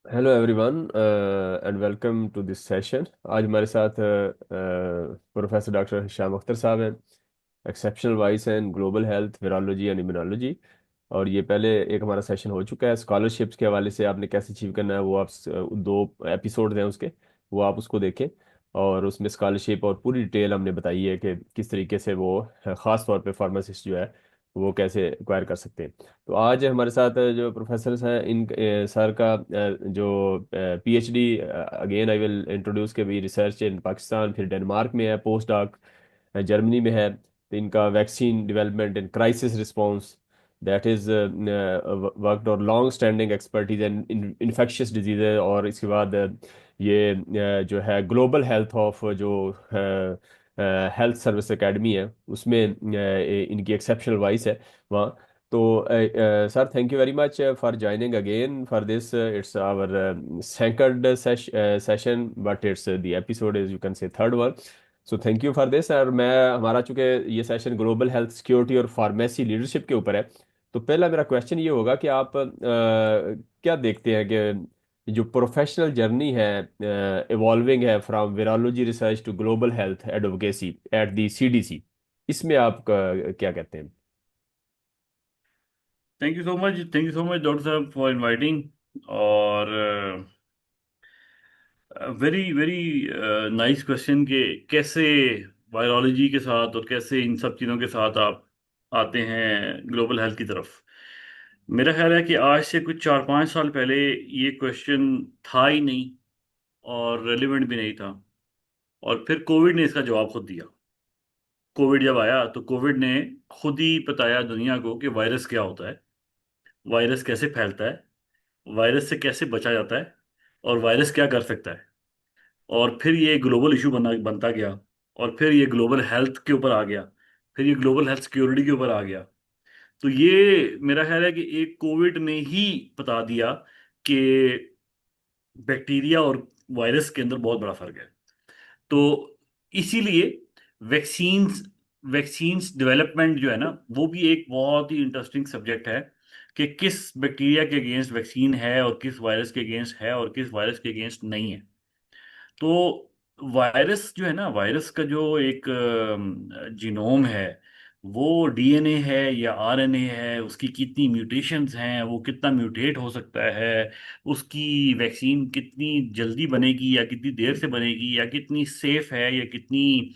Hello everyone and welcome to this session. आज हमारे साथ प्रोफेसर डॉक्टर शाम अख्तर साहब हैं, exceptional voice and global health virology and immunology. और ये पहले एक हमारा सेशन हो चुका है स्कॉलरशिप्स के हवाले से, आपने कैसे अचीव करना है वो आप दो एपिसोड हैं उसके, वो आप उसको देखें। और उसमें स्कॉलरशिप और पूरी डिटेल हमने बताई है कि किस तरीके से वो ख़ास तौर पे फार्मासिस्ट जो है वो कैसे एक्वायर कर सकते हैं। तो आज हमारे साथ जो प्रोफेसर हैं इन सर का जो PhD, again I will introduce के भी रिसर्च इन पाकिस्तान, फिर डेनमार्क में है पोस्ट डॉक, जर्मनी में है। तो इनका vaccine development in crisis response, that is worked और long standing expertise in infectious disease. और इसके बाद ये जो है ग्लोबल हेल्थ ऑफ जो हेल्थ सर्विस एकेडमी है उसमें इनकी एक्सेप्शनल वाइस है वहाँ। तो sir, thank you very much for joining again for this, it's our second session, but it's the episode is, you can say, third one. So thank you for this. और मैं, हमारा चूंकि ये session global health security और pharmacy leadership के ऊपर है, तो पहला मेरा क्वेश्चन ये होगा कि आप क्या देखते हैं कि जो प्रोफेशनल जर्नी है इवॉल्विंग है from virology research to global health advocacy at the CDC, इसमें आप क्या कहते हैं? Thank you so much doctor साहब फॉर इनवाइटिंग। और वेरी वेरी नाइस क्वेश्चन के कैसे वायरोलॉजी के साथ और कैसे इन सब चीज़ों के साथ आप आते हैं ग्लोबल हेल्थ की तरफ। मेरा ख्याल है कि आज से कुछ 4-5 साल पहले ये क्वेश्चन था ही नहीं और रेलिवेंट भी नहीं था। और फिर कोविड ने इसका जवाब खुद दिया। कोविड जब आया तो कोविड ने खुद ही बताया दुनिया को कि वायरस क्या होता है, वायरस कैसे फैलता है, वायरस से कैसे बचा जाता है, और वायरस क्या कर सकता है। और फिर ये ग्लोबल इशू बनता गया। और फिर ये ग्लोबल हेल्थ के ऊपर आ गया। फिर ये ग्लोबल हेल्थ सिक्योरिटी के ऊपर आ गया। तो ये मेरा ख्याल है कि एक कोविड ने ही बता दिया कि बैक्टीरिया और वायरस के अंदर बहुत बड़ा फर्क है। तो इसीलिए वैक्सीन्स वैक्सीन्स डेवलपमेंट जो है ना, वो भी एक बहुत ही इंटरेस्टिंग सब्जेक्ट है कि किस बैक्टीरिया के अगेंस्ट वैक्सीन है और किस वायरस के अगेंस्ट है और किस वायरस के अगेंस्ट नहीं है। तो वायरस जो है ना, वायरस का जो एक जीनोम है, वो डीएनए है या आरएनए है, उसकी कितनी म्यूटेशंस हैं, वो कितना म्यूटेट हो सकता है, उसकी वैक्सीन कितनी जल्दी बनेगी या कितनी देर से बनेगी, या कितनी सेफ है या कितनी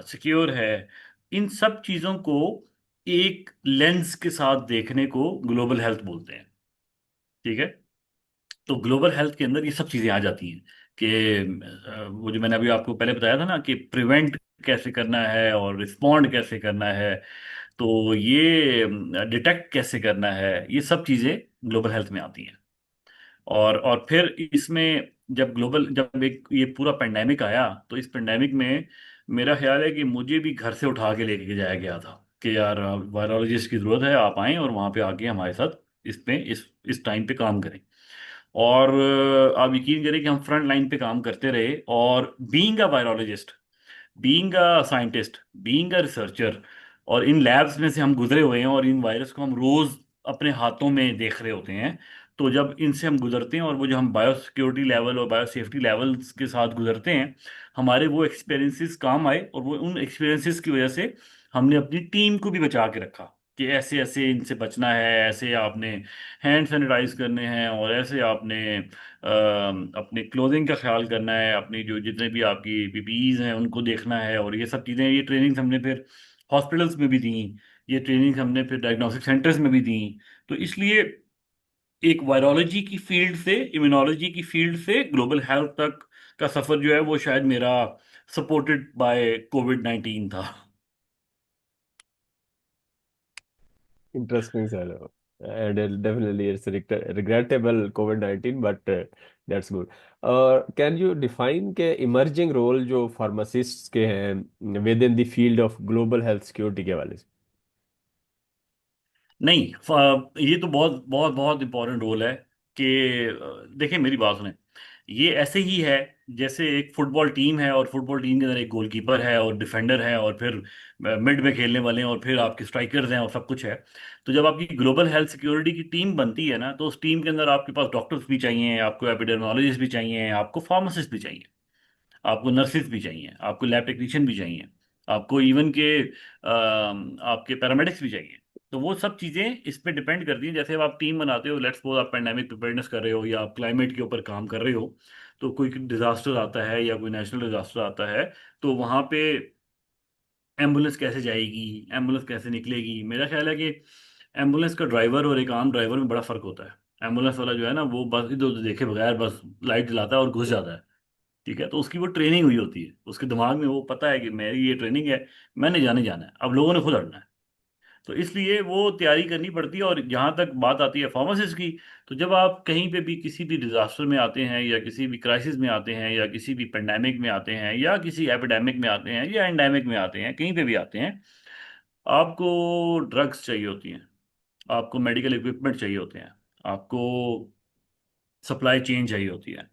सिक्योर है, इन सब चीज़ों को एक लेंस के साथ देखने को ग्लोबल हेल्थ बोलते हैं। ठीक है। तो ग्लोबल हेल्थ के अंदर ये सब चीजें आ जाती हैं कि वो जो मैंने अभी आपको पहले बताया था ना कि प्रिवेंट कैसे करना है और रिस्पॉन्ड कैसे करना है, तो ये डिटेक्ट कैसे करना है, ये सब चीजें ग्लोबल हेल्थ में आती हैं। और फिर इसमें जब एक ये पूरा पेंडेमिक आया, तो इस पेंडेमिक में मेरा ख्याल है कि मुझे भी घर से उठा के लेके जाया गया था कि यार वायरोलॉजिस्ट की जरूरत है, आप आएं और वहां पे आके हमारे साथ इस टाइम पे काम करें। और आप यकीन करें कि हम फ्रंट लाइन पे काम करते रहे। और being a biologist, being a scientist, being a researcher, और इन लैब्स में से हम गुजरे हुए हैं और इन वायरस को हम रोज अपने हाथों में देख रहे होते हैं। तो जब इनसे हम गुजरते हैं और वो जो हम बायो सिक्योरिटी लेवल और बायो सेफ्टी लेवल्स के साथ गुजरते हैं, हमारे वो एक्सपीरियंसेस काम आए, और वो उन एक्सपीरियंसेस की वजह से हमने अपनी टीम को भी बचा के रखा कि ऐसे ऐसे इनसे बचना है, ऐसे आपने हैंड सैनिटाइज करने हैं, और ऐसे आपने अपने क्लोथिंग का ख्याल करना है, अपनी जो जितने भी आपकी पीपीईज हैं उनको देखना है। और ये सब चीज़ें, ये ट्रेनिंग्स हमने फिर हॉस्पिटल्स में भी दी, ये ट्रेनिंग हमने फिर डायग्नोस्टिक सेंटर्स में भी दी। तो इसलिए एक वायरोलॉजी की फील्ड से, इम्यूनोलॉजी की फील्ड से ग्लोबल हेल्थ तक का सफर जो है वो शायद मेरा सपोर्टेड बाय कोविड 19 था। Interesting, sir. And definitely, it's regrettable COVID-19, but that's good. Can you define के emerging role जो pharmacists के हैं within the field of global health security के हवाले से? नहीं, ये तो बहुत बहुत बहुत इंपॉर्टेंट रोल है कि देखिए मेरी बात सुने। ये ऐसे ही है जैसे एक फुटबॉल टीम है, और फुटबॉल टीम के अंदर एक गोलकीपर है और डिफेंडर है और फिर मिड में खेलने वाले हैं और फिर आपके स्ट्राइकर्स हैं और सब कुछ है। तो जब आपकी ग्लोबल हेल्थ सिक्योरिटी की टीम बनती है ना, तो उस टीम के अंदर आपके पास डॉक्टर्स भी चाहिए, आपको एपिडेमियोलॉजिस्ट भी चाहिए, आपको फार्मासिस्ट भी चाहिए, आपको नर्सिस भी चाहिए, आपको लैब टेक्नीशियन भी चाहिए, आपको इवन के आपके पैरामेडिक्स भी चाहिए। तो वो सब चीज़ें इस पे डिपेंड करती हैं। जैसे अब आप टीम बनाते हो, लेट्स सपोज आप पेंडेमिक प्रिपेयर्डनेस कर रहे हो या आप क्लाइमेट के ऊपर काम कर रहे हो, तो कोई डिजास्टर आता है या कोई नेशनल डिजास्टर आता है, तो वहाँ पे एम्बुलेंस कैसे जाएगी, एम्बुलेंस कैसे निकलेगी। मेरा ख्याल है कि एम्बुलेंस का ड्राइवर और एक आम ड्राइवर में बड़ा फर्क होता है। एम्बुलेंस वाला जो है ना, वो बस इधर उधर देखे बगैर बस लाइट जलाता है और घुस जाता है। ठीक है, तो उसकी वो ट्रेनिंग हुई होती है, उसके दिमाग में वो पता है कि मेरी ये ट्रेनिंग है, मैंने जाने जाना है, अब लोगों ने खुद हटना है। तो इसलिए वो तैयारी करनी पड़ती है। और जहाँ तक बात आती है फार्मासिस्ट की, तो जब आप कहीं पे भी किसी भी डिजास्टर में आते हैं या किसी भी क्राइसिस में आते हैं या किसी भी पेंडेमिक में आते हैं या किसी एपिडेमिक में आते हैं या एंडेमिक में आते हैं, कहीं पे भी आते हैं, आपको ड्रग्स चाहिए होती हैं, आपको मेडिकल इक्विपमेंट चाहिए होते हैं, आपको सप्लाई चेन चाहिए होती है,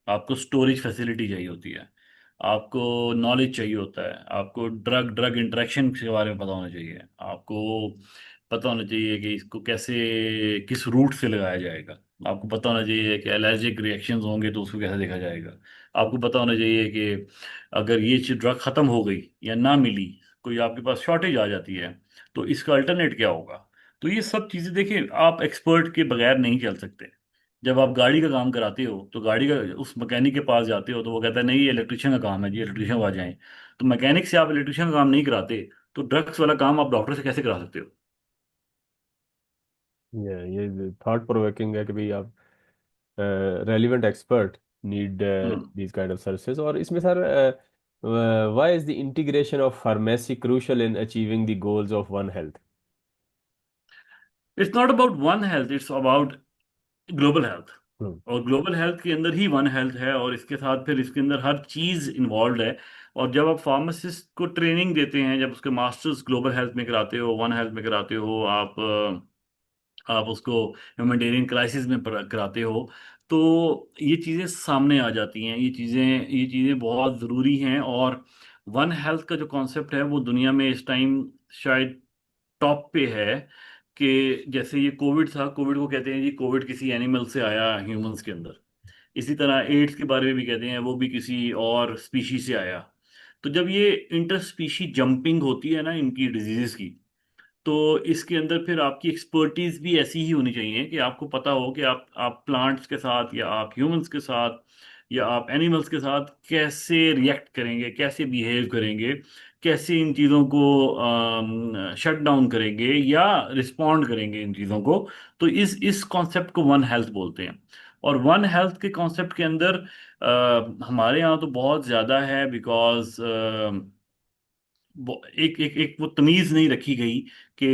आपको स्टोरेज फैसिलिटी चाहिए होती है, आपको नॉलेज चाहिए होता है, आपको ड्रग ड्रग इंटरेक्शन के बारे में पता होना चाहिए, आपको पता होना चाहिए कि इसको कैसे, किस रूट से लगाया जाएगा, आपको पता होना चाहिए कि एलर्जिक रिएक्शंस होंगे तो उसको कैसे देखा जाएगा, आपको पता होना चाहिए कि अगर ये चीज ड्रग खत्म हो गई या ना मिली, कोई आपके पास शॉर्टेज आ जाती है, तो इसका अल्टरनेट क्या होगा। तो ये सब चीज़ें देखिए, आप एक्सपर्ट के बगैर नहीं चल सकते। जब आप गाड़ी का काम कराते हो तो गाड़ी का उस मैकेनिक के पास जाते हो तो वो कहता है नहीं ये इलेक्ट्रिशियन का काम है जी, इलेक्ट्रिशियन आ जाएं। तो मैकेनिक से आप इलेक्ट्रिशियन का काम नहीं कराते, तो ड्रग्स वाला काम आप डॉक्टर से कैसे करा सकते हो। ये थॉट प्रोवोकिंग है कि भाई आप relevant expert need hmm. These kind of services. और इसमें sir, why is the integration of pharmacy crucial in achieving the goals of one health? It's not about one health, it's about global health. Hmm. और global health के अंदर ही one health है, और इसके साथ फिर इसके अंदर हर चीज इन्वॉल्व है। और जब आप फार्मासिस्ट को ट्रेनिंग देते हैं, जब उसके मास्टर्स ग्लोबल हेल्थ में कराते हो, वन हेल्थ में कराते हो, आप उसको ह्यूमैनिटेरियन क्राइसिस में कराते हो, तो ये चीज़ें सामने आ जाती हैं। ये चीज़ें बहुत ज़रूरी हैं। और वन हेल्थ का जो कॉन्सेप्ट है वो दुनिया में इस टाइम शायद टॉप पे है। कि जैसे ये कोविड था, कोविड को कहते हैं जी कोविड किसी एनिमल से आया ह्यूमंस के अंदर। इसी तरह एड्स के बारे में भी कहते हैं वो भी किसी और स्पीशी से आया। तो जब ये इंटर स्पीशी जंपिंग होती है ना इनकी डिजीजेस की, तो इसके अंदर फिर आपकी एक्सपर्टीज भी ऐसी ही होनी चाहिए कि आपको पता हो कि आप प्लांट्स के साथ या आप ह्यूमंस के साथ या आप एनिमल्स के साथ कैसे रिएक्ट करेंगे, कैसे बिहेव करेंगे, कैसे इन चीज़ों को शट डाउन करेंगे या रिस्पॉन्ड करेंगे इन चीज़ों को। तो इस कॉन्सेप्ट को वन हेल्थ बोलते हैं। और वन हेल्थ के कॉन्सेप्ट के अंदर हमारे यहाँ तो बहुत ज़्यादा है, बिकॉज एक एक एक वो तमीज नहीं रखी गई कि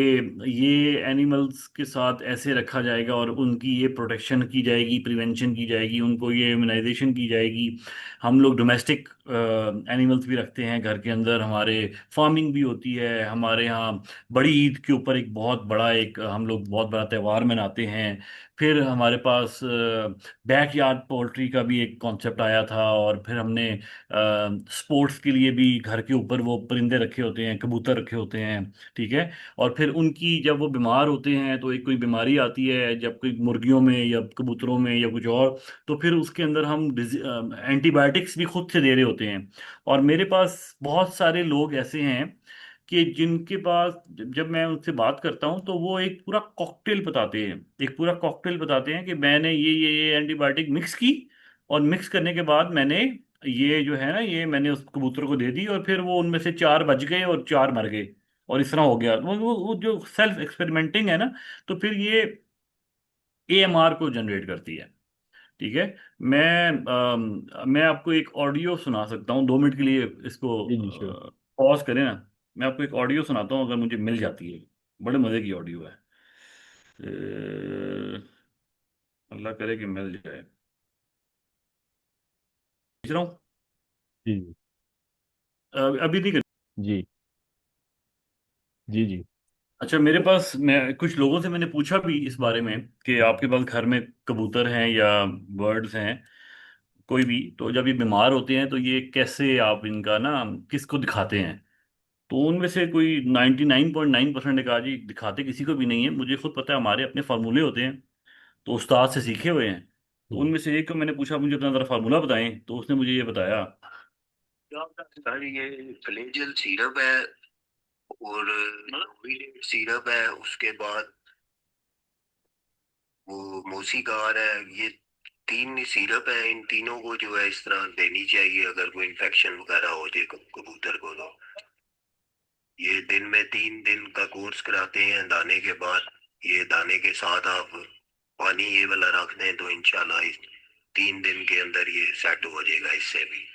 ये एनिमल्स के साथ ऐसे रखा जाएगा और उनकी ये प्रोटेक्शन की जाएगी, प्रिवेंशन की जाएगी, उनको ये इम्यूनाइजेशन की जाएगी। हम लोग डोमेस्टिक एनिमल्स भी रखते हैं घर के अंदर, हमारे फार्मिंग भी होती है हमारे यहाँ। बड़ी ईद के ऊपर एक बहुत बड़ा एक हम लोग बहुत बड़ा त्यौहार मनाते हैं। फिर हमारे पास बैकयार्ड पोल्ट्री का भी एक कॉन्सेप्ट आया था, और फिर हमने स्पोर्ट्स के लिए भी घर के ऊपर वो परिंदे रखे होते हैं, कबूतर रखे होते हैं। ठीक है। और फिर उनकी जब वो बीमार होते हैं तो एक कोई बीमारी आती है, जब कोई मुर्गियों में या कबूतरों में या कुछ और, तो फिर उसके अंदर हम एंटीबायोटिक्स भी खुद से दे रहे होते हैं। और मेरे पास बहुत सारे लोग ऐसे हैं कि जिनके पास जब मैं उनसे बात करता हूँ तो वो एक पूरा कॉकटेल बताते हैं, एक पूरा कॉकटेल बताते हैं कि मैंने ये एंटीबायोटिक मिक्स की, और मिक्स करने के बाद मैंने ये जो है ना ये मैंने उस कबूतर को दे दी, और फिर वो उनमें से चार बच गए और चार मर गए, और इस तरह हो गया। वो जो सेल्फ एक्सपेरिमेंटिंग है ना, तो फिर ये एएमआर को जनरेट करती है। ठीक है। मैं आपको एक ऑडियो सुना सकता हूँ 2 मिनट के लिए, इसको जी जी श्योर। पॉज करें ना। मैं आपको एक ऑडियो सुनाता हूँ, अगर मुझे मिल जाती है। बड़े मजे की ऑडियो है। अल्लाह करे कि मिल जाए। पूछ रहा हूँ। जी अभी नहीं कर। जी जी जी अच्छा, मेरे पास मैं कुछ लोगों से मैंने पूछा भी इस बारे में कि आपके पास घर में कबूतर हैं या बर्ड्स हैं, कोई भी, तो जब ये बीमार होते हैं तो ये कैसे आप इनका ना किसको दिखाते हैं? तो उनमें से कोई 99.9% ने कहा जी दिखाते किसी को भी नहीं है, मुझे खुद पता है, हमारे अपने फार्मूले होते हैं, तो उस्ताद से सीखे हुए हैं। तो हम्म। उनमें से एक को मैंने पूछा मुझे अपना जरा फार्मूला बताएं, तो उसने मुझे ये बताया। सर ये फ्लेजल सिरप है और सिरप है, उसके बाद वो मोसीगार है। ये तीन सिरप है, इन तीनों को जो है इस तरह देनी चाहिए अगर कोई इन्फेक्शन वगैरह हो जाए कबूतर को। तो ये दिन में 3 दिन का कोर्स कराते हैं दाने के बाद। ये दाने के साथ आप पानी ये वाला रख दें तो इंशाल्लाह इस 3 दिन के अंदर ये सेट हो जाएगा इससे भी।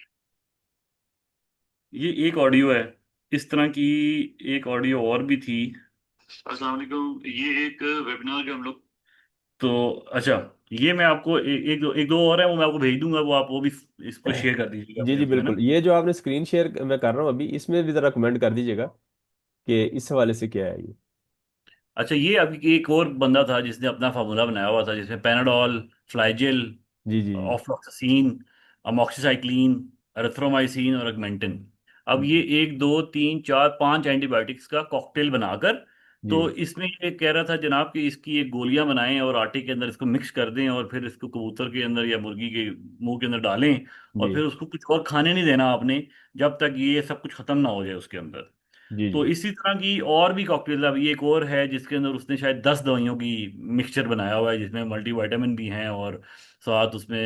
ये एक ऑडियो है, इस तरह की एक ऑडियो और भी थी। अस्सलाम वालेकुम, ये एक वेबिनार जो हम लोग, तो अच्छा, ये मैं आपको एक दो और है, वो मैं आपको भेज दूंगा, वो आप वो भी इसको शेयर कर दीजिएगा जी अपने जी उसमें ना। बिल्कुल, ये जो आपने स्क्रीन शेयर मैं कर रहा हूँ अभी, इसमें भी जरा कमेंट कर दीजिएगा कि इस हवाले से क्या है ये। अच्छा, ये अभी एक और बंदा था जिसने अपना फार्मूला बनाया हुआ था, जिसमें पैनाडॉल, फ्लाइजेल, जी जी ऑफ्लॉक्सासिन, अमोक्सिसाइक्लिन, एरिथ्रोमाइसिन और अगमेंटिन। अब ये जी 1 2 3 4 5 एंटीबायोटिक्स का कॉकटेल बनाकर, तो जी इसमें ये कह रहा था जनाब कि इसकी एक गोलियां बनाएं और आटे के अंदर इसको मिक्स कर दें और फिर इसको कबूतर के अंदर या मुर्गी के मुंह के अंदर डालें, और जी फिर उसको कुछ और खाने नहीं देना आपने जब तक ये सब कुछ खत्म ना हो जाए उसके अंदर। जी तो जी इसी तरह की और भी कॉकटेल, अभी एक और है जिसके अंदर उसने शायद 10 दवाइयों की मिक्सचर बनाया हुआ है, जिसमें मल्टीविटामिन भी हैं और साथ उसमें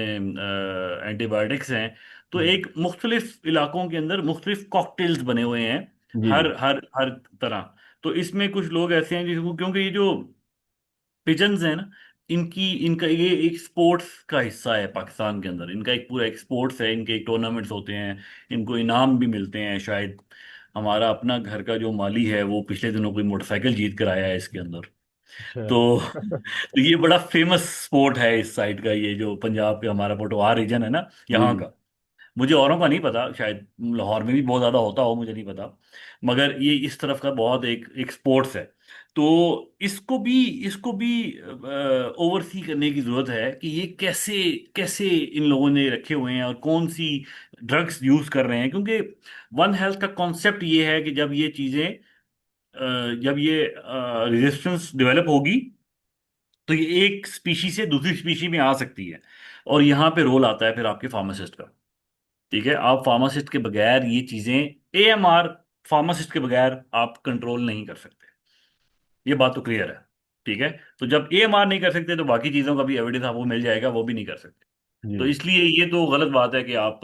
एंटीबायोटिक्स हैं। तो जी एक मुख्तलिफ इलाकों के अंदर मुख्तलिफ कॉकटेल्स बने हुए हैं, जी जी हर तरह। तो इसमें कुछ लोग ऐसे हैं जिसको, क्योंकि ये जो पिजन्स है ना, इनकी इनका ये एक स्पोर्ट्स का हिस्सा है पाकिस्तान के अंदर, इनका एक पूरा एक स्पोर्ट्स है, इनके एक टूर्नामेंट्स होते हैं, इनको इनाम भी मिलते हैं शायद। हमारा अपना घर का जो माली है वो पिछले दिनों कोई मोटरसाइकिल जीत कर आया है इसके अंदर। अच्छा। तो तो ये बड़ा फेमस स्पोर्ट है इस साइड का, ये जो पंजाब के हमारा पोटवार रीजन है ना, जी यहाँ जी का। मुझे औरों का नहीं पता, शायद लाहौर में भी बहुत ज्यादा होता हो, मुझे नहीं पता, मगर ये इस तरफ का बहुत एक एक स्पोर्ट्स है। तो इसको भी ओवरसी करने की जरूरत है कि ये कैसे कैसे इन लोगों ने रखे हुए हैं और कौन सी ड्रग्स यूज कर रहे हैं, क्योंकि वन हेल्थ का कॉन्सेप्ट ये है कि जब ये चीजें जब ये रेजिस्टेंस डेवलप होगी, तो ये एक स्पीशी से दूसरी स्पीशी में आ सकती है। और यहाँ पे रोल आता है फिर आपके फार्मासिस्ट का। ठीक है, आप फार्मासिस्ट के बगैर ये चीजें, एएमआर, फार्मासिस्ट के बगैर आप कंट्रोल नहीं कर सकते, ये बात तो क्लियर है। ठीक है, तो जब एएमआर नहीं कर सकते तो बाकी चीजों का भी एविडेंस आपको मिल जाएगा, वो भी नहीं कर सकते। जी तो इसलिए ये तो गलत बात है कि आप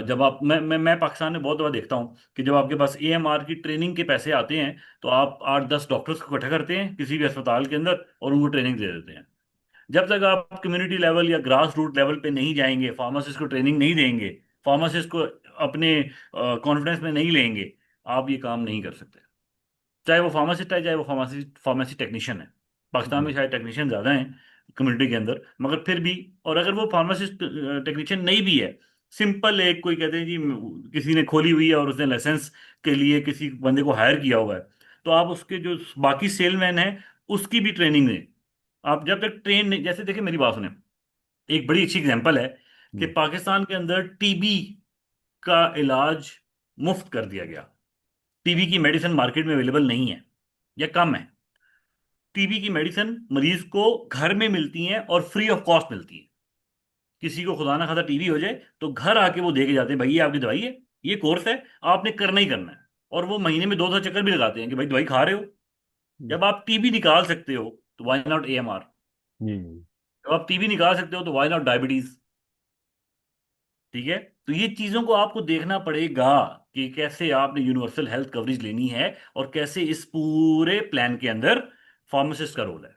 जब आप मैं पाकिस्तान में बहुत बार देखता हूँ कि जब आपके पास एएमआर की ट्रेनिंग के पैसे आते हैं, तो आप 8 10 डॉक्टर्स को इकट्ठा करते हैं किसी भी अस्पताल के अंदर और उनको ट्रेनिंग दे देते हैं। जब तक आप कम्युनिटी लेवल या ग्रास रूट लेवल पे नहीं जाएंगे, फार्मासिस्ट को ट्रेनिंग नहीं देंगे, फार्मासिस्ट को अपने कॉन्फिडेंस में नहीं लेंगे, आप ये काम नहीं कर सकते। चाहे वो फार्मासिस्ट है, चाहे वो फार्मेसी टेक्नीशियन है। पाकिस्तान में जी शायद टेक्नीशियन ज्यादा हैं कम्युनिटी के अंदर, मगर फिर भी, और अगर वो फार्मासिस्ट टेक्नीशियन नहीं भी है, सिंपल एक कोई कहते हैं जी किसी ने खोली हुई है और उसने लाइसेंस के लिए किसी बंदे को हायर किया हुआ है, तो आप उसके जो बाकी सेलमैन है उसकी भी ट्रेनिंग दें। आप जब तक ट्रेन नहीं, जैसे देखिए मेरी बात सुने, एक बड़ी अच्छी एग्जांपल है कि जी पाकिस्तान के अंदर टीबी का इलाज मुफ्त कर दिया गया। टीबी की मेडिसिन मार्केट में अवेलेबल नहीं है या कम है। टीबी की मेडिसिन मरीज को घर में मिलती हैं और फ्री ऑफ कॉस्ट मिलती है। किसी को खुदा ना खासा टीबी हो जाए तो घर आके वो दे के जाते हैं, भाई ये आपकी दवाई है, ये कोर्स है, आपने करना ही करना है। और वो महीने में 2 2 चक्कर भी लगाते हैं कि भाई दवाई खा रहे हो। जब आप टीबी निकाल सकते हो तो वाई नॉट एएमआर? जी जी जब आप टीबी निकाल सकते हो तो वाई नॉट डायबिटीज? ठीक है, तो ये चीजों को आपको देखना पड़ेगा कि कैसे आपने यूनिवर्सल हेल्थ कवरेज लेनी है और कैसे इस पूरे प्लान के अंदर फार्मासिस्ट का रोल है।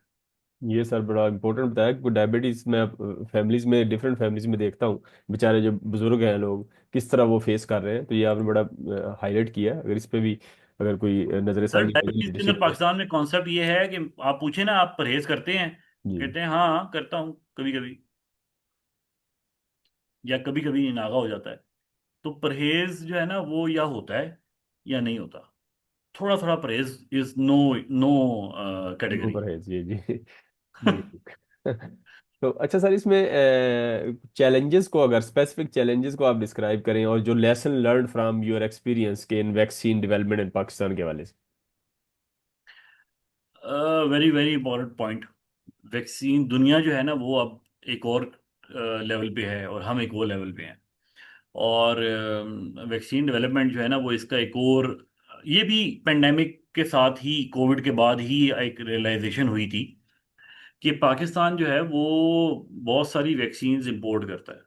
ये सर बड़ा इम्पोर्टेंट बताया कि डायबिटीज में फैमिलीज में, डिफरेंट फैमिलीज में देखता हूँ बेचारे जो बुजुर्ग हैं लोग किस तरह वो फेस कर रहे हैं। तो ये आपने बड़ा हाईलाइट किया। अगर इस पे भी अगर कोई सर नजरसानी होगी डायबिटीज के अंदर लीडरशिप को। पाकिस्तान में कॉन्सेप्ट ये है कि आप पूछे ना आप परहेज करते हैं, जी कहते हैं हाँ करता हूँ कभी कभी, या कभी कभी नागा हो जाता है। तो परहेज जो है ना वो या होता है या नहीं होता। थोड़ा थोड़ा परहेज is no no no category. परहेज, जी जी जी तो अच्छा सर, इसमें चैलेंजेस को, अगर स्पेसिफिक चैलेंजेस को आप डिस्क्राइब करें, और जो lesson learn from your experience के इन वैक्सीन डेवलपमेंट इन पाकिस्तान के हवाले से। Very very important point. Vaccine दुनिया जो है ना वो अब एक और लेवल पे है और हम एक और लेवल पे हैं। और वैक्सीन डेवलपमेंट जो है ना वो इसका एक और, ये भी पेंडेमिक के साथ ही, कोविड के बाद ही एक रियलाइजेशन हुई थी कि पाकिस्तान जो है वो बहुत सारी वैक्सीन्स इंपोर्ट करता है।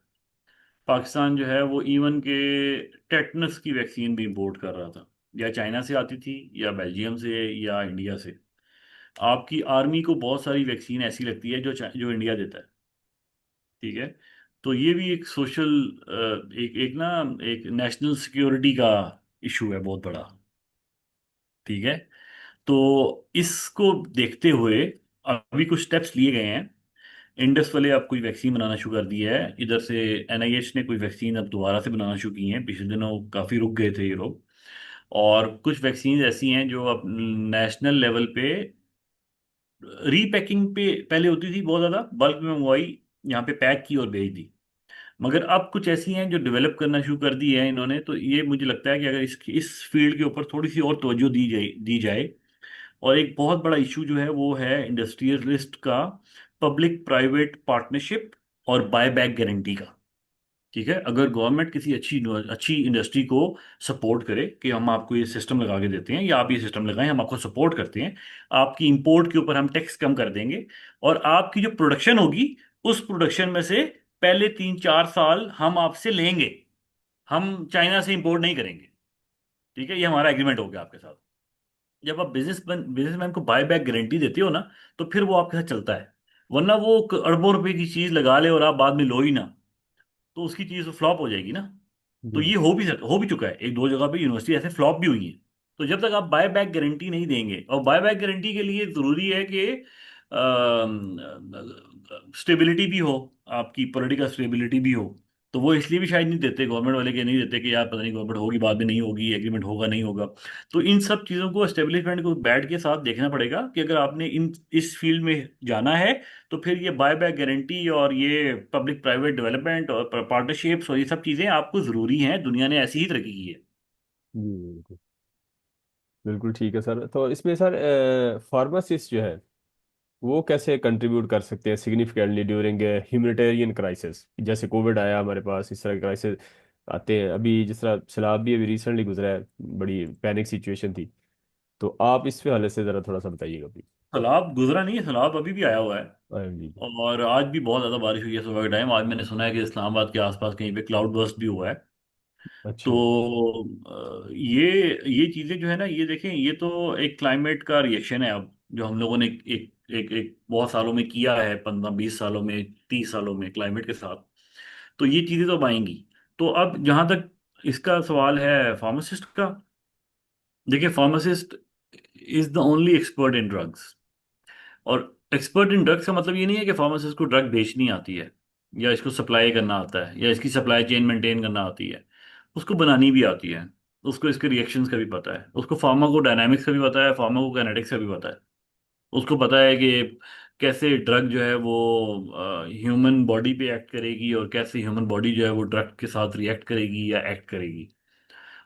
पाकिस्तान जो है वो इवन के टेटनस की वैक्सीन भी इंपोर्ट कर रहा था, या चाइना से आती थी या बेल्जियम से या इंडिया से। आपकी आर्मी को बहुत सारी वैक्सीन ऐसी लगती है जो इंडिया देता है। ठीक है। तो ये भी एक सोशल, एक एक ना एक नेशनल सिक्योरिटी का इशू है बहुत बड़ा। ठीक है। तो इसको देखते हुए अभी कुछ स्टेप्स लिए गए हैं। इंडस वाले अब कोई वैक्सीन बनाना शुरू कर दी है। इधर से एनआईएच ने कोई वैक्सीन अब दोबारा से बनाना शुरू की है। पिछले दिनों काफ़ी रुक गए थे ये लोग। और कुछ वैक्सीन ऐसी हैं जो अब नेशनल लेवल पे रीपैकिंग पे पहले होती थी, बहुत ज़्यादा बल्क में मंगवाई, यहाँ पे पैक की और भेज दी। मगर अब कुछ ऐसी हैं जो डेवलप करना शुरू कर दी है इन्होंने। तो ये मुझे लगता है कि अगर इस फील्ड के ऊपर थोड़ी सी और तवज्जो दी जाए। और एक बहुत बड़ा इशू जो है वो है इंडस्ट्रियलिस्ट का पब्लिक प्राइवेट पार्टनरशिप और बायबैक गारंटी का। ठीक है। अगर गवर्नमेंट किसी अच्छी अच्छी इंडस्ट्री को सपोर्ट करे कि हम आपको ये सिस्टम लगा के देते हैं या आप ये सिस्टम लगाएं, हम आपको सपोर्ट करते हैं, आपकी इंपोर्ट के ऊपर हम टैक्स कम कर देंगे, और आपकी जो प्रोडक्शन होगी उस प्रोडक्शन में से पहले 3-4 साल हम आपसे लेंगे, हम चाइना से इंपोर्ट नहीं करेंगे। ठीक है। ये हमारा एग्रीमेंट हो गया आपके साथ। जब आप बिजनेसमैन को बाय बैक गारंटी देते हो ना, तो फिर वो आपके साथ चलता है। वरना वो अरबों रुपए की चीज लगा ले और आप बाद में लो ही ना, तो उसकी चीज तो फ्लॉप हो जाएगी ना। तो जी ये हो भी चुका है, एक दो जगह पे यूनिवर्सिटी ऐसे फ्लॉप भी हुई है। तो जब तक आप बाय बैक गारंटी नहीं देंगे, और बाय बैक गारंटी के लिए जरूरी है कि स्टेबिलिटी भी हो, आपकी पॉलिटिकल स्टेबिलिटी भी हो। तो वो इसलिए भी शायद नहीं देते गवर्नमेंट वाले, के नहीं देते कि यार पता नहीं गवर्नमेंट होगी बाद में, नहीं होगी एग्रीमेंट, होगा नहीं होगा। तो इन सब चीज़ों को एस्टेब्लिशमेंट को बैठ के साथ देखना पड़ेगा कि अगर आपने इन इस फील्ड में जाना है, तो फिर ये बाय बैक गारंटी और ये पब्लिक प्राइवेट डेवलपमेंट और पार्टनरशिप्स और ये सब चीज़ें आपको ज़रूरी हैं। दुनिया ने ऐसी ही तरक्की की है। जी बिल्कुल। बिल्कुल ठीक है सर। तो इसमें सर फार्मासिस्ट जो है वो कैसे कंट्रीब्यूट कर सकते हैं सिग्निफिकेंटली ड्यूरिंग ह्यूमैनिटेरियन क्राइसिस, जैसे कोविड आया हमारे पास, इस तरह के क्राइसिस आते हैं। अभी जिस तरह सैलाब भी अभी रिसेंटली गुजरा है, बड़ी पैनिक सिचुएशन थी। तो आप इस हवाले से ज़रा थोड़ा सा बताइएगा प्लीज। सैलाब गुजरा नहीं है, सैलाब अभी भी आया हुआ है। जी। और आज भी बहुत ज़्यादा बारिश हुई है सुबह के टाइम। आज मैंने सुना है कि इस्लामाबाद के आसपास कहीं पे क्लाउड बर्स्ट भी हुआ है। अच्छा। तो ये चीज़ें जो है ना, ये देखें, ये तो एक क्लाइमेट का रिएक्शन है अब, जो हम लोगों ने एक बहुत सालों में किया है, 15-20 सालों में, 30 सालों में क्लाइमेट के साथ। तो ये चीज़ें तो अब आएंगी। तो अब जहाँ तक इसका सवाल है फार्मासिस्ट का, देखिए pharmacist is the only expert in drugs. और एक्सपर्ट इन ड्रग्स का मतलब ये नहीं है कि फार्मासिस्ट को ड्रग बेचनी आती है, या इसको सप्लाई करना आता है, या इसकी सप्लाई चेन मेंटेन करना आती है। उसको बनानी भी आती है, उसको इसके रिएक्शंस का भी पता है, उसको फार्माकोडायनामिक्स का भी पता है, फार्माकोकाइनेटिक्स का भी पता है। उसको पता है कि कैसे ड्रग जो है वो ह्यूमन बॉडी पे एक्ट करेगी, और कैसे ह्यूमन बॉडी जो है वो ड्रग के साथ रिएक्ट करेगी या एक्ट करेगी।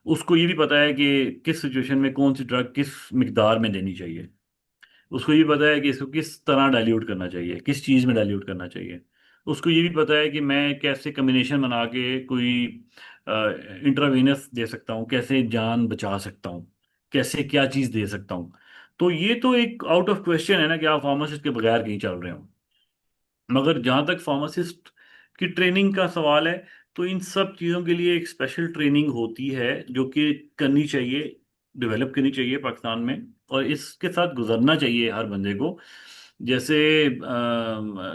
उसको ये भी पता है कि किस सिचुएशन में कौन सी ड्रग किस मिकदार में देनी चाहिए। उसको ये पता है कि इसको किस तरह डाइल्यूट करना चाहिए, किस चीज़ में डाइल्यूट करना चाहिए। उसको ये भी पता है कि मैं कैसे कम्बिनेशन बना के कोई इंट्रावेनस दे सकता हूँ, कैसे जान बचा सकता हूँ, कैसे क्या चीज़ दे सकता हूँ। तो ये तो एक आउट ऑफ क्वेश्चन है ना कि आप फार्मासिस्ट के बगैर कहीं चल रहे हो। मगर जहाँ तक फार्मासिस्ट की ट्रेनिंग का सवाल है, तो इन सब चीज़ों के लिए एक स्पेशल ट्रेनिंग होती है जो कि करनी चाहिए, डेवलप करनी चाहिए पाकिस्तान में। और इसके साथ गुजरना चाहिए हर बंदे को। जैसे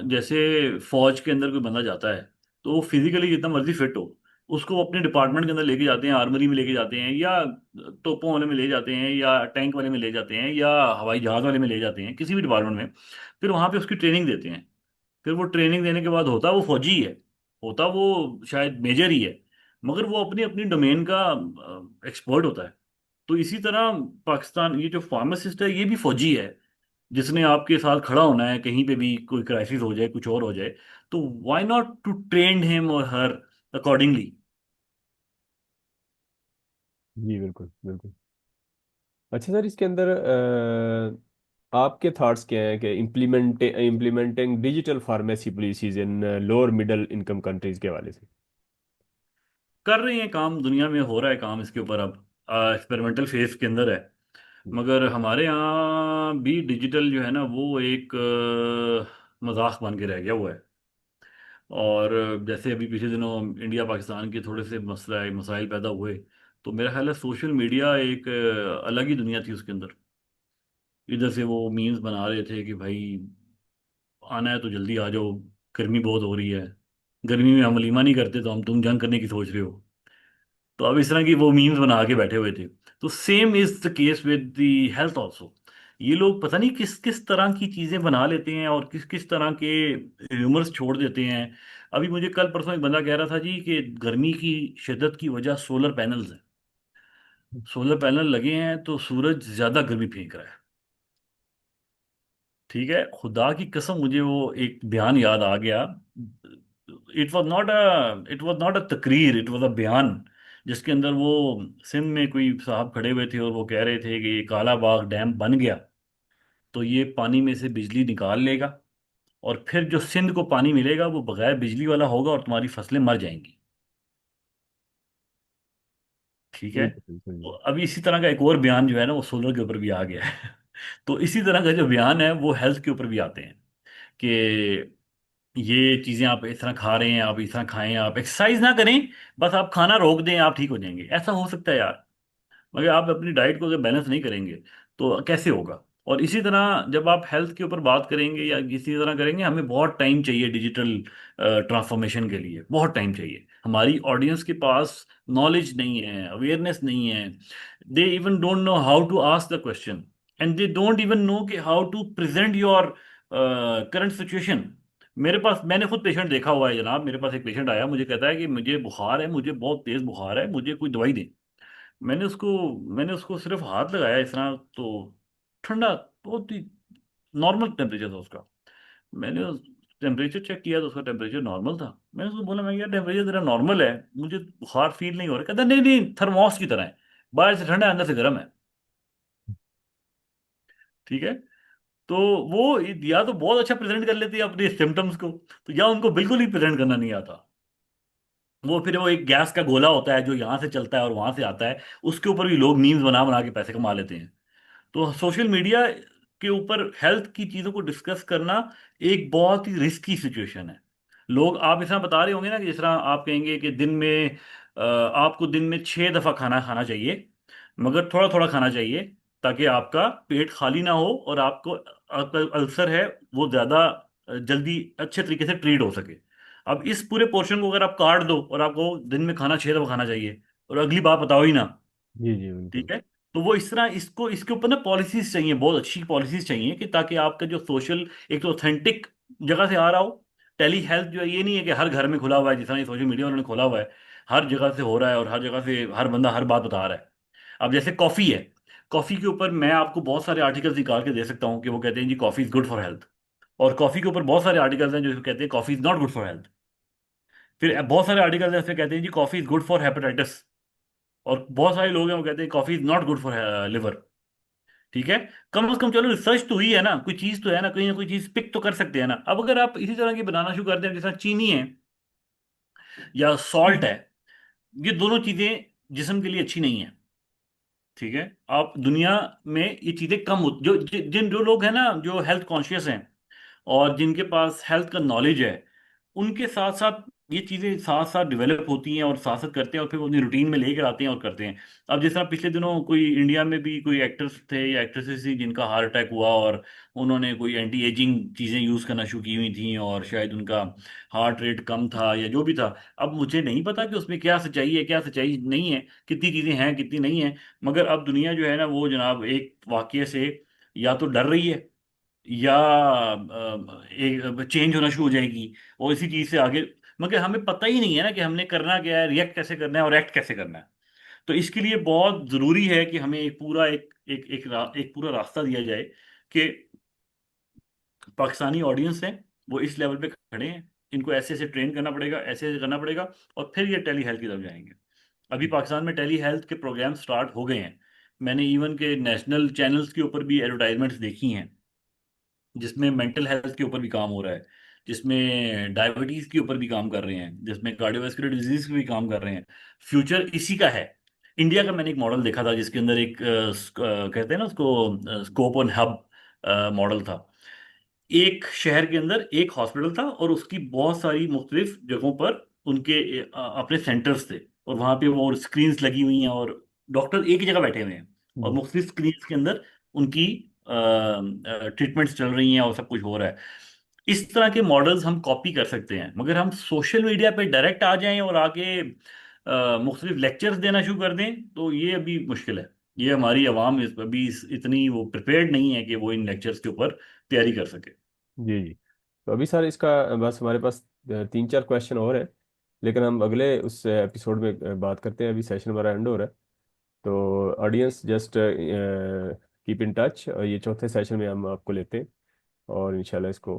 जैसे फौज के अंदर कोई बंदा जाता है, तो वो फिजिकली जितना मर्जी फिट हो, उसको वो अपने डिपार्टमेंट के अंदर लेके जाते हैं, आर्मरी में लेके जाते हैं, या तोपों वाले में ले जाते हैं, या टैंक वाले में ले जाते हैं, या हवाई जहाज वाले में ले जाते हैं, किसी भी डिपार्टमेंट में। फिर वहां पे उसकी ट्रेनिंग देते हैं। फिर वो ट्रेनिंग देने के बाद होता वो फौजी है, होता वो शायद मेजर ही है, मगर वो अपनी अपनी डोमेन का एक्सपर्ट होता है। तो इसी तरह पाकिस्तान, ये जो फार्मासिस्ट है ये भी फौजी है। जिसने आपके साथ खड़ा होना है, कहीं पे भी कोई क्राइसिस हो जाए, कुछ और हो जाए, तो why not to train him or her accordingly. जी बिल्कुल बिल्कुल। अच्छा सर, इसके अंदर आपके थॉट्स क्या हैं कि इम्प्लीमेंटिंग डिजिटल फार्मेसी पॉलिसीज इन लोअर मिडिल इनकम कंट्रीज के हवाले से। कर रहे हैं काम, दुनिया में हो रहा है काम इसके ऊपर, अब एक्सपेरिमेंटल फेज के अंदर है। मगर हमारे यहाँ भी डिजिटल जो है ना वो एक मजाक बन के रह गया हुआ है। और जैसे अभी पिछले दिनों इंडिया पाकिस्तान के थोड़े से मसला मसाइल पैदा हुए, तो मेरा ख्याल है सोशल मीडिया एक अलग ही दुनिया थी उसके अंदर। इधर से वो मीम्स बना रहे थे कि भाई आना है तो जल्दी आ जाओ, गर्मी बहुत हो रही है, गर्मी में हम वलीमा नहीं करते तो हम तुम जंग करने की सोच रहे हो। तो अब इस तरह की वो मीम्स बना के बैठे हुए थे। तो same is the case with the health also. ये लोग पता नहीं किस किस तरह की चीजें बना लेते हैं और किस किस तरह के ह्यूमर्स छोड़ देते हैं। अभी मुझे कल परसों एक बंदा कह रहा था जी कि गर्मी की शिद्दत की वजह सोलर पैनल्स है। सोलर पैनल लगे हैं तो सूरज ज्यादा गर्मी फेंक रहा है। ठीक है, खुदा की कसम मुझे वो एक बयान याद आ गया। इट वॉज नॉट अ तकरीर, इट वॉज अ बयान, जिसके अंदर वो सिंध में कोई साहब खड़े हुए थे और वो कह रहे थे कि ये काला बाग डैम बन गया तो ये पानी में से बिजली निकाल लेगा, और फिर जो सिंध को पानी मिलेगा वो बगैर बिजली वाला होगा और तुम्हारी फसलें मर जाएंगी। ठीक है। बिल्कुल बिल्कुल तो जी। अभी इसी तरह का एक और बयान जो है ना वो सोलर के ऊपर भी आ गया है। तो इसी तरह का जो बयान है वो हेल्थ के ऊपर भी आते हैं कि ये चीजें आप इस तरह खा रहे हैं, आप इस तरह खाएं, आप एक्सरसाइज ना करें, बस आप खाना रोक दें, आप ठीक हो जाएंगे। ऐसा हो सकता है यार? मगर आप अपनी डाइट को अगर बैलेंस नहीं करेंगे तो कैसे होगा? और इसी तरह जब आप हेल्थ के ऊपर बात करेंगे या किसी तरह करेंगे, हमें बहुत टाइम चाहिए डिजिटल ट्रांसफॉर्मेशन के लिए, बहुत टाइम चाहिए। हमारी ऑडियंस के पास नॉलेज नहीं है, अवेयरनेस नहीं है। They even don't know how to ask the question, and they don't even know कि how to present your current situation. मेरे पास, मैंने खुद पेशेंट देखा हुआ है जनाब, मेरे पास एक पेशेंट आया, मुझे कहता है कि मुझे बुखार है, मुझे बहुत तेज बुखार है, मुझे कोई दवाई दे। मैंने उसको मैंने उसको सिर्फ हाथ लगाया इस तरह, तो ठंडा, बहुत ही नॉर्मल टेम्परेचर था उसका। मैंने टेम्परेचर चेक किया तो उसका टेम्परेचर नॉर्मल था। मैंने उसको बोला, मैं यार टेम्परेचर तेरा नॉर्मल है, मुझे बुखार फील नहीं हो रहा। कहता नहीं नहीं, थर्मोस की तरह है, बाहर से ठंडा है अंदर से गर्म है। ठीक है। तो वो या तो बहुत अच्छा प्रेजेंट कर लेते हैं अपने सिम्टम्स को, तो या उनको बिल्कुल ही प्रेजेंट करना नहीं आता। वो एक गैस का गोला होता है जो यहाँ से चलता है और वहां से आता है, उसके ऊपर भी लोग मीम्स बना बना के पैसे कमा लेते हैं। तो सोशल मीडिया के ऊपर हेल्थ की चीज़ों को डिस्कस करना एक बहुत ही रिस्की सिचुएशन है। लोग, आप इस तरह बता रहे होंगे ना कि जिस तरह आप कहेंगे कि दिन में आपको दिन में 6 दफ़ा खाना खाना चाहिए, मगर थोड़ा थोड़ा खाना चाहिए, ताकि आपका पेट खाली ना हो और आपको आपका अल्सर है वो ज़्यादा जल्दी अच्छे तरीके से ट्रीट हो सके। अब इस पूरे पोर्शन को अगर आप काट दो और आपको दिन में खाना 6 दफ़ा खाना चाहिए और अगली बात बताओ ही ना। जी जी बिल्कुल। ठीक है। तो वो इस तरह इसको इसके ऊपर ना पॉलिसीज चाहिए, बहुत अच्छी पॉलिसीज चाहिए, कि ताकि आपका जो सोशल, एक तो ऑथेंटिक जगह से आ रहा हो। टेली हेल्थ जो है ये नहीं है कि हर घर में खुला हुआ है, जिस तरह सोशल मीडिया उन्होंने खोला हुआ है, हर जगह से हो रहा है और हर जगह से हर बंदा हर बात बता रहा है। अब जैसे कॉफ़ी है, कॉफ़ी के ऊपर मैं आपको बहुत सारे आर्टिकल्स निकाल के दे सकता हूँ कि वो कहते हैं जी coffee is good for health. और कॉफ़ी के ऊपर बहुत सारे आर्टिकल्स हैं जो कहते हैं coffee is not good for health. फिर बहुत सारे आर्टिकल्स हैं इसमें कहते हैं जी coffee is good for hepatitis. और बहुत सारे लोग हैं वो कहते हैं coffee is not good for liver. ठीक है। कम से कम चलो रिसर्च तो हुई है ना, कोई चीज तो है ना कोई चीज पिक तो कर सकते हैं ना। अब अगर आप इसी तरह की बनाना शुरू कर दें, जैसा चीनी है या सॉल्ट है, ये दोनों चीजें जिस्म के लिए अच्छी नहीं है। ठीक है। आप दुनिया में ये चीजें कम हो, जिन जो लोग हैं ना जो हेल्थ कॉन्शियस हैं और जिनके पास हेल्थ का नॉलेज है, उनके साथ साथ ये चीज़ें साथ साथ डेवलप होती हैं और साथ साथ करते हैं और फिर वो अपनी रूटीन में लेकर आते हैं और करते हैं। अब जिस तरह पिछले दिनों कोई इंडिया में भी कोई एक्टर्स थे या एक्ट्रेसेस थी जिनका हार्ट अटैक हुआ और उन्होंने कोई एंटी एजिंग चीज़ें यूज़ करना शुरू की हुई थी और शायद उनका हार्ट रेट कम था या जो भी था। अब मुझे नहीं पता कि उसमें क्या सच्चाई है क्या सच्चाई नहीं है, कितनी चीज़ें हैं कितनी नहीं है। मगर अब दुनिया जो है ना वो जनाब एक वाकये से या तो डर रही है या एक चेंज होना शुरू हो जाएगी और इसी चीज से आगे। मगर हमें पता ही नहीं है ना कि हमने करना क्या है, रिएक्ट कैसे करना है और एक्ट कैसे करना है। तो इसके लिए बहुत जरूरी है कि हमें एक पूरा एक एक एक, रा, एक पूरा रास्ता दिया जाए कि पाकिस्तानी ऑडियंस है वो इस लेवल पे खड़े हैं, इनको ऐसे ऐसे ट्रेन करना पड़ेगा, ऐसे ऐसे करना पड़ेगा, और फिर ये टेली हेल्थ की तरफ जाएंगे। अभी पाकिस्तान में टेली हेल्थ के प्रोग्राम स्टार्ट हो गए हैं। मैंने इवन के नेशनल चैनल्स के ऊपर भी एडवर्टाइजमेंट्स देखी हैं, जिसमें मेंटल हेल्थ के ऊपर भी काम हो रहा है, जिसमें डायबिटीज के ऊपर भी काम कर रहे हैं, जिसमें कार्डियोवास्कुलर डिजीज के भी काम कर रहे हैं। फ्यूचर इसी का है। इंडिया का मैंने एक मॉडल देखा था जिसके अंदर एक कहते हैं ना उसको, स्कोप ऑन हब मॉडल था। एक शहर के अंदर एक हॉस्पिटल था और उसकी बहुत सारी मुख्तलिफ जगहों पर उनके अपने सेंटर्स थे, और वहां पे वो स्क्रीन्स लगी हुई हैं और डॉक्टर एक ही जगह बैठे हुए हैं, और जी मुख्तलिफ स्क्रीन्स के अंदर उनकी ट्रीटमेंट्स चल रही हैं और सब कुछ हो रहा है। इस तरह के मॉडल्स हम कॉपी कर सकते हैं, मगर हम सोशल मीडिया पे डायरेक्ट आ जाएं और आके मुख्तलिफ लेक्चर्स देना शुरू कर दें तो ये अभी मुश्किल है। ये हमारी आवाम इतनी वो प्रिपेयर्ड नहीं है कि वो इन लेक्चर्स के ऊपर तैयारी कर सके। जी जी। तो अभी सर इसका बस हमारे पास 3-4 क्वेश्चन और है, लेकिन हम अगले उस एपिसोड में बात करते हैं। अभी सेशन हमारा एंड हो रहा है, तो audience just keep in touch, और ये चौथे सेशन में हम आपको लेते हैं और इंशाल्लाह इसको